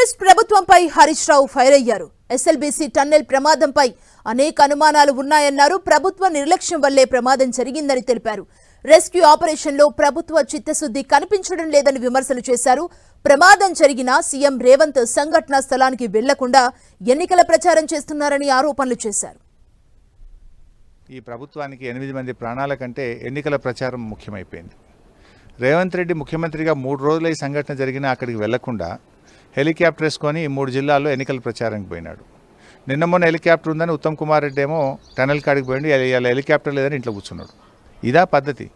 కాంగ్రెస్ ప్రభుత్వంపై హరీష్ రావు ఫైర్ అయ్యారు. SLBC tunnel ప్రమాదంపై అనేక అనుమానాలు ఉన్నాయన్నారు. ప్రభుత్వ నిర్లక్ష్యం వల్లే ప్రమాదం జరిగిందని తెలిపారు. రెస్క్యూ ఆపరేషన్లో ప్రభుత్వ చిత్తశుద్ధి కనిపించడం లేదని విమర్శలు చేశారు. ప్రమాదం జరిగినా సీఎం రేవంత్ సంఘటనా స్థలానికి వెళ్లకుండా ఎన్నికల ప్రచారం చేస్తున్నారని ఆరోపణలు చేశారు. ఈ ప్రభుత్వానికి 8 మంది ప్రాణాల కంటే ఎన్నికల ప్రచారం ముఖ్యమైపోయింది. రేవంత్ రెడ్డి ముఖ్యమంత్రిగా 3 రోజులు ఈ సంఘటన జరిగినా అక్కడికి వెళ్లకుండా హెలికాప్టర్ వేసుకొని 3 జిల్లాల్లో ఎన్నికల ప్రచారానికి పోయినాడు. నిన్న మొన్న హెలికాప్టర్ ఉందని ఉత్తమ్ కుమార్ రెడ్డి ఏమో టనల్ కాడికి పోయిండు, ఇలా హెలికాప్టర్ లేదని ఇంట్లో కూర్చున్నాడు. ఇదా పద్ధతి?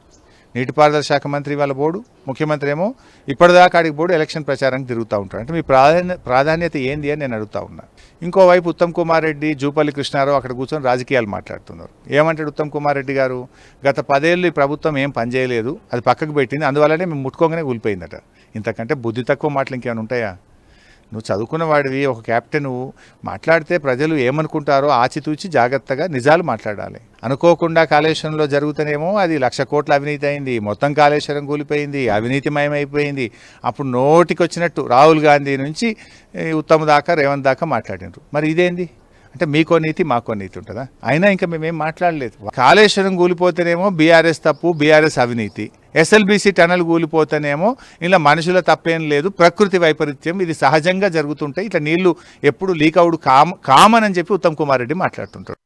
నీటిపారుదల శాఖ మంత్రి వాళ్ళ బోర్డు, ముఖ్యమంత్రి ఏమో ఇప్పటిదాకా ఆడికి బోర్డు ఎలక్షన్ ప్రచారానికి తిరుగుతూ ఉంటారు. అంటే మీ ప్రాధాన్యత ఏంది అని నేను అడుగుతా ఉన్నా. ఇంకోవైపు ఉత్తమ్ కుమార్ రెడ్డి, జూపల్లి కృష్ణారావు అక్కడ కూర్చొని రాజకీయాలు మాట్లాడుతున్నారు. ఏమంటాడు ఉత్తమ్ కుమార్ రెడ్డి గారు? గత 10 ఏళ్ళు ఈ ప్రభుత్వం ఏం పనిచేయలేదు, అది పక్కకు పెట్టింది, అందువల్లనే మేము ముట్టుకోగానే కూలిపోయిందట. ఇంతకంటే బుద్ధి తక్కువ మాటలు ఇంకేమైనా ఉంటాయా? నువ్వు చదువుకున్న వాడివి, ఒక క్యాప్టెన్, మాట్లాడితే ప్రజలు ఏమనుకుంటారో ఆచితూచి జాగ్రత్తగా నిజాలు మాట్లాడాలి. అనుకోకుండా కాళేశ్వరంలో జరుగుతూనేమో అది 1,00,000 కోట్ల అవినీతి అయింది, మొత్తం కాళేశ్వరం కూలిపోయింది, అవినీతిమయమైపోయింది. అప్పుడు నోటికి వచ్చినట్టు రాహుల్ గాంధీ నుంచి ఉత్తమ్ దాకా రేవంత్ దాకా మాట్లాడినారు. మరి ఇదేంది? అంటే మీకో నీతి మాకో నీతి ఉంటుందా? అయినా ఇంకా మేమేం మాట్లాడలేదు. కాళేశ్వరం కూలిపోతేనేమో బీఆర్ఎస్ తప్పు, బీఆర్ఎస్ అవినీతి. ఎస్ఎల్బీసీ టనల్ కూలిపోతేనేమో ఇలా మనుషుల తప్పేం లేదు, ప్రకృతి వైపరీత్యం, ఇది సహజంగా జరుగుతుంటాయి, ఇట్లా నీళ్లు ఎప్పుడు లీక్ అవుడు కామన్ అని చెప్పి ఉత్తమ్ కుమార్ రెడ్డి మాట్లాడుతుంటాడు.